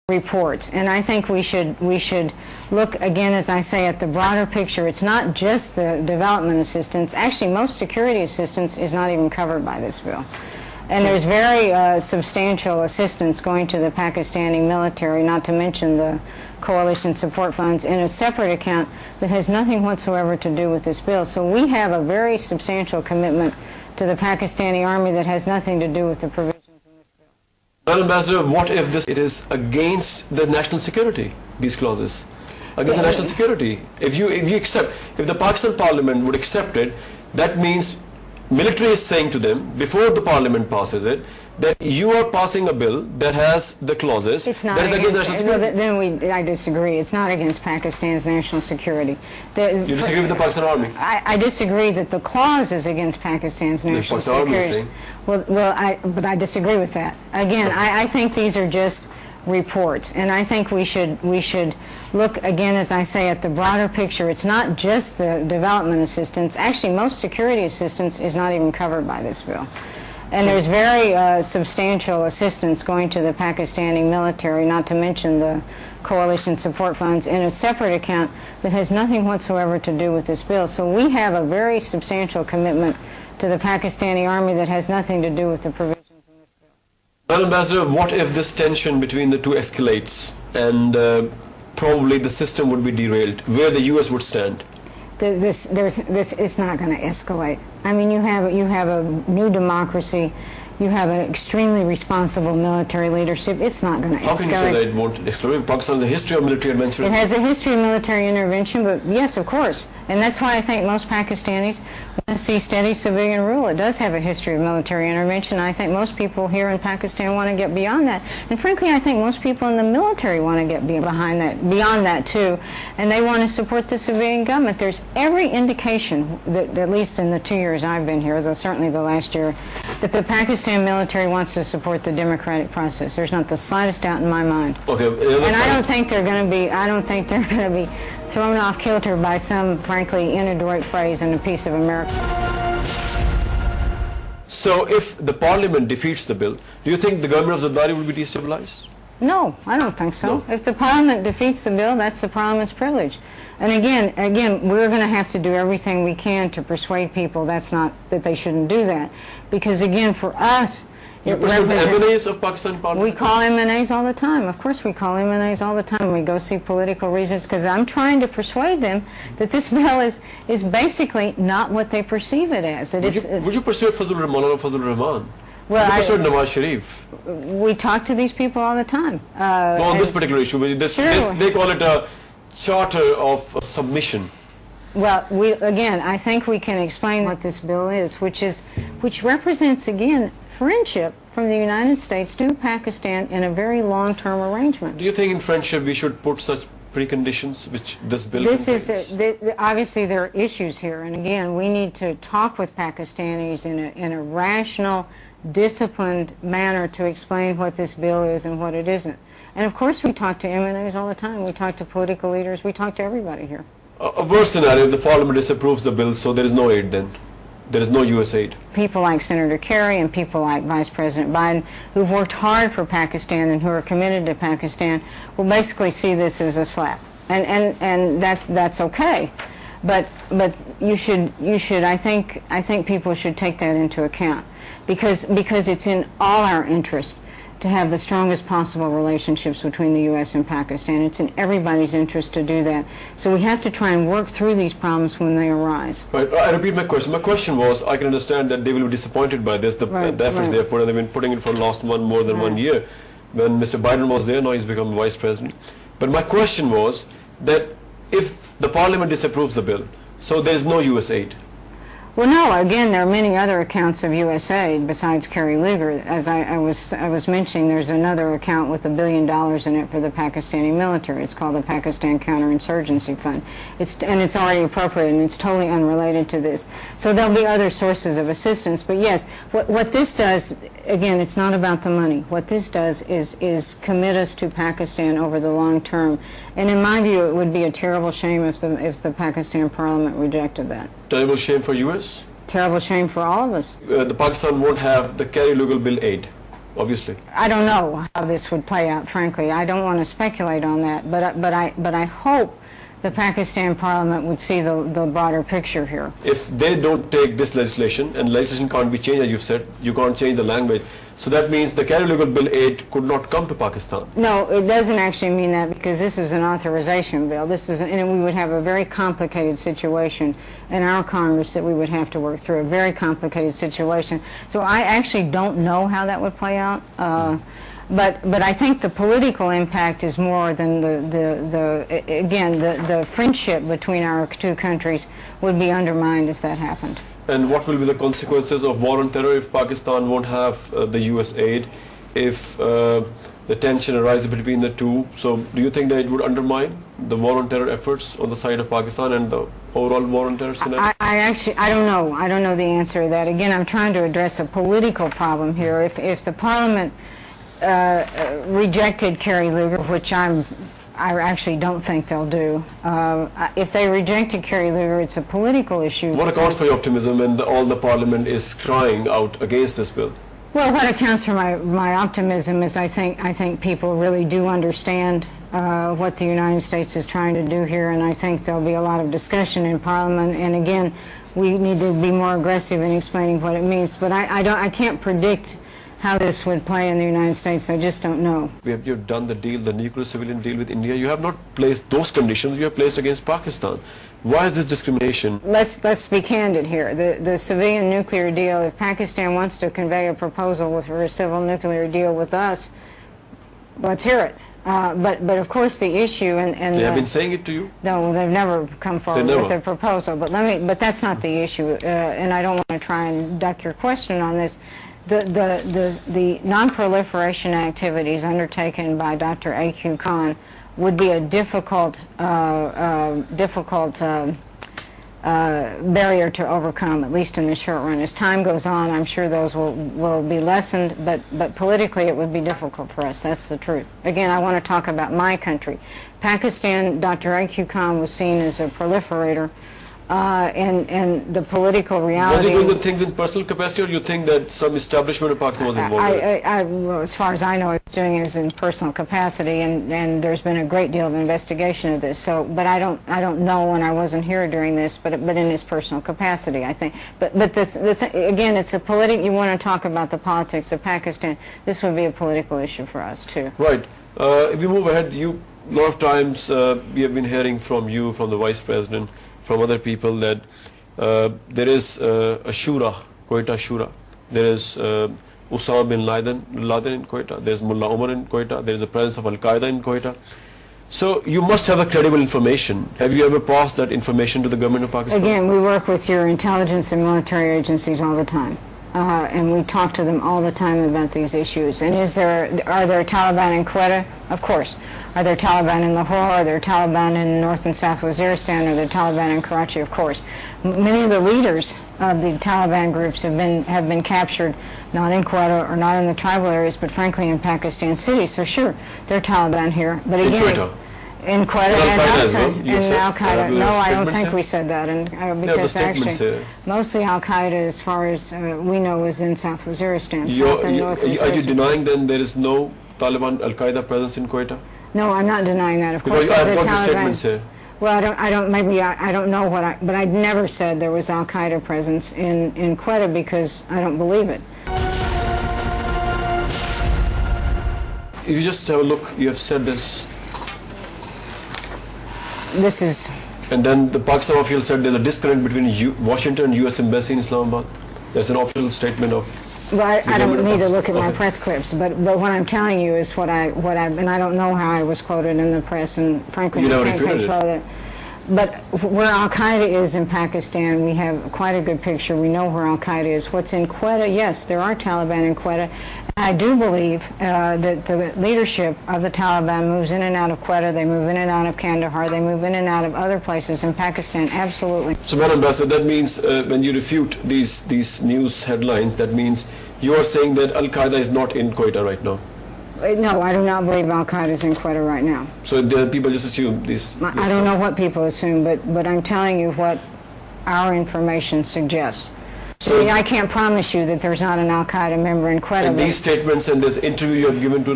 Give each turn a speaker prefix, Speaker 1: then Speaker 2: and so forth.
Speaker 1: report, and I think we should look again, as I say, at the broader picture. It's not just the development assistance. Actually, most security assistance is not even covered by this bill, and there's very substantial assistance going to the Pakistani military, not to mention the coalition support funds, in a separate account that has nothing whatsoever to do with this bill. So we have a very substantial commitment to the Pakistani army that has nothing to do with the provisions.
Speaker 2: Well, Ambassador, what if it is against the national security, these clauses? Against the national security. If the Pakistan Parliament would accept it, that means military is saying to them, before the Parliament passes it, that you are passing a bill that has the clauses
Speaker 1: that
Speaker 2: is against national security.
Speaker 1: Well, then I disagree. It's not against Pakistan's national security.
Speaker 2: You disagree with the Pakistan Army?
Speaker 1: I disagree that the clause is against Pakistan's national security. But I disagree with that. Again, I think these are just reports, and I think we should look again, as I say, at the broader picture. It's not just the development assistance. Actually, most security assistance is not even covered by this bill. And there's very substantial assistance going to the Pakistani military, not to mention the coalition support funds, in a separate account that has nothing whatsoever to do with this bill. So we have a very substantial commitment to the Pakistani army that has nothing to do with the provisions in this bill.
Speaker 2: Well, Ambassador, what if this tension between the two escalates and probably the system would be derailed? Where the U.S. would stand?
Speaker 1: It's not going to escalate. I mean, you have a new democracy. You have an extremely responsible military leadership. It's not going to escalate.
Speaker 2: How can you say that it won't escalate? Pakistan has a history of military intervention.
Speaker 1: It has a history of military intervention, but yes, of course. And that's why I think most Pakistanis want to see steady civilian rule. It does have a history of military intervention. I think most people here in Pakistan want to get beyond that. And frankly, I think most people in the military want to get beyond that too. And they want to support the civilian government. There's every indication, that, at least in the 2 years I've been here, though certainly the last year, that the Pakistan military wants to support the democratic process. There's not the slightest doubt in my mind.
Speaker 2: Okay,
Speaker 1: and I don't think they're going to be thrown off kilter by some, frankly, inadroit phrase in a piece of America.
Speaker 2: So if the Parliament defeats the bill, do you think the government of Zardari will be destabilized?
Speaker 1: No, I don't think so. No. If the Parliament defeats the bill, that's the Parliament's privilege. And again, we're going to have to do everything we can to persuade people that they shouldn't do that. Because again, for us,
Speaker 2: you pursue the M&As of Pakistan Parliament?
Speaker 1: We call M&As all the time. Of course we call M&As all the time. We go see political reasons because I'm trying to persuade them that this bill is basically not what they perceive it as.
Speaker 2: Would you persuade Fazlur Rahman or Fazlur Rahman?
Speaker 1: Well,
Speaker 2: would you persuade Nawaz Sharif?
Speaker 1: We talk to these people all the time.
Speaker 2: On this particular issue, they call it a charter of submission.
Speaker 1: Well, again, I think we can explain what this bill is, which represents, again, friendship from the United States to Pakistan in a very long-term arrangement.
Speaker 2: Do you think in friendship we should put such preconditions which this bill contains?
Speaker 1: Obviously there are issues here, and again, we need to talk with Pakistanis in a rational, disciplined manner to explain what this bill is and what it isn't. And of course we talk to M&As all the time. We talk to political leaders. We talk to everybody here.
Speaker 2: A worse scenario, if the Parliament disapproves the bill, so there is no aid then? There is no U.S. aid?
Speaker 1: People like Senator Kerry and people like Vice President Biden, who've worked hard for Pakistan and who are committed to Pakistan, will basically see this as a slap. And that's okay. But you should I think people should take that into account because it's in all our interest to have the strongest possible relationships between the U.S. and Pakistan. It's in everybody's interest to do that. So we have to try and work through these problems when they arise.
Speaker 2: Right. I repeat my question. My question was, I can understand that they will be disappointed by this, the efforts they have put, and they've been putting it for last more than 1 year. When Mr. Biden was there, now he's become vice president. But my question was that if the Parliament disapproves the bill, so there is no U.S. aid.
Speaker 1: Well, no. Again, there are many other accounts of U.S. aid besides Kerry-Lugar. As I was mentioning, there's another account with $1 billion in it for the Pakistani military. It's called the Pakistan Counterinsurgency Fund. It's already appropriated, and it's totally unrelated to this. So there'll be other sources of assistance. But yes, what this does, again, it's not about the money. What this does is commit us to Pakistan over the long term. And in my view, it would be a terrible shame if the Pakistan Parliament rejected that.
Speaker 2: Terrible shame for U.S.?
Speaker 1: Terrible shame for all of us.
Speaker 2: The Pakistan won't have the Kerry-Lugar bill aid. obviously.
Speaker 1: I don't know how this would play out, frankly. I don't want to speculate on that, but I hope the Pakistan Parliament would see the broader picture here.
Speaker 2: If they don't take this legislation, and legislation can't be changed, as you've said, you can't change the language, so that means the Kerry-Lugar Bill 8 could not come to Pakistan.
Speaker 1: No, it doesn't actually mean that, because this is an authorization bill. And we would have a very complicated situation in our Congress that we would have to work through, a very complicated situation. So I actually don't know how that would play out. But I think the political impact is more than the friendship between our two countries would be undermined if that happened.
Speaker 2: And what will be the consequences of war on terror if Pakistan won't have the US aid, if the tension arises between the two? So do you think that it would undermine the war on terror efforts on the side of Pakistan and the overall war on terror scenario?
Speaker 1: I don't know. I don't know the answer to that. Again, I'm trying to address a political problem here. If the Parliament rejected Kerry-Lugar, which I actually don't think they'll do. If they rejected Kerry-Lugar, it's a political issue.
Speaker 2: What accounts for your optimism when all the Parliament is crying out against this bill?
Speaker 1: Well, what accounts for my optimism is I think people really do understand what the United States is trying to do here, and I think there'll be a lot of discussion in Parliament. And again, we need to be more aggressive in explaining what it means. But I can't predict how this would play in the United States. I just don't know.
Speaker 2: You've done the deal, the nuclear civilian deal with India. You have not placed those conditions you have placed against Pakistan. Why is this discrimination?
Speaker 1: Let's be candid here. The civilian nuclear deal, if Pakistan wants to convey a proposal for a civil nuclear deal with us, let's hear it. But of course the issue and
Speaker 2: they have been saying it to you?
Speaker 1: No, they've never come forward with a proposal. But that's not the issue, and I don't want to try and duck your question on this. The non-proliferation activities undertaken by Dr. A.Q. Khan would be a difficult barrier to overcome, at least in the short run. As time goes on, I'm sure those will be lessened, but politically it would be difficult for us. That's the truth. Again, I want to talk about my country. Pakistan, Dr. A.Q. Khan was seen as a proliferator. And the political reality...
Speaker 2: Was he doing the things in personal capacity, or you think that some establishment of Pakistan was involved in it?
Speaker 1: Well, as far as I know, he's doing it in personal capacity, and there's been a great deal of investigation of this. So, but I don't know, and I wasn't here during this, but in his personal capacity, I think. But again, it's a you want to talk about the politics of Pakistan. This would be a political issue for us too.
Speaker 2: Right. If we move ahead, a lot of times we have been hearing from you, from the Vice President, from other people, that there is a Shura, Quetta Shura. There is Osama bin Laden in Quetta. There is Mullah Omar in Quetta. There is a presence of Al-Qaeda in Quetta. So you must have a credible information. Have you ever passed that information to the government of Pakistan?
Speaker 1: Again, we work with your intelligence and military agencies all the time. And we talk to them all the time about these issues. And are there Taliban in Quetta? Of course. Are there Taliban in Lahore? Are there Taliban in North and South Waziristan? Are there Taliban in Karachi? Of course. Many of the leaders of the Taliban groups have been captured, not in Quetta or not in the tribal areas, but frankly in Pakistan cities. So sure, there are Taliban here. But again, in Quetta and also in Al-Qaeda. No, I don't think we said that. And because actually, mostly Al-Qaeda, as far as we know, is in South Waziristan, South and North Waziristan.
Speaker 2: Are you denying then there is no Taliban Al-Qaeda presence in Quetta?
Speaker 1: No, I'm not denying that. Of course,
Speaker 2: because I've got the statements here.
Speaker 1: Well, I don't know but I'd never said there was Al-Qaeda presence in Quetta because I don't believe it.
Speaker 2: If you just have a look, you have said this.
Speaker 1: This is...
Speaker 2: And then the Pakistan official said there's a disconnect between Washington and U.S. Embassy in Islamabad. There's an official statement of...
Speaker 1: Well, I don't need to look at my press clips, but what I'm telling you is and I don't know how I was quoted in the press, and frankly I can't control that. But where Al-Qaeda is in Pakistan, we have quite a good picture. We know where Al-Qaeda is. What's in Quetta, yes, there are Taliban in Quetta. I do believe that the leadership of the Taliban moves in and out of Quetta, they move in and out of Kandahar, they move in and out of other places in Pakistan, absolutely.
Speaker 2: So, Madam Ambassador, that means when you refute these news headlines, that means you are saying that Al-Qaeda is not in Quetta right now?
Speaker 1: No, I do not believe Al-Qaeda is in Quetta right now.
Speaker 2: So people just assume this?
Speaker 1: I don't know what people assume, but I'm telling you what our information suggests. I can't promise you that there's not an Al Qaeda member in Quetta.
Speaker 2: And these statements and this interview you have given to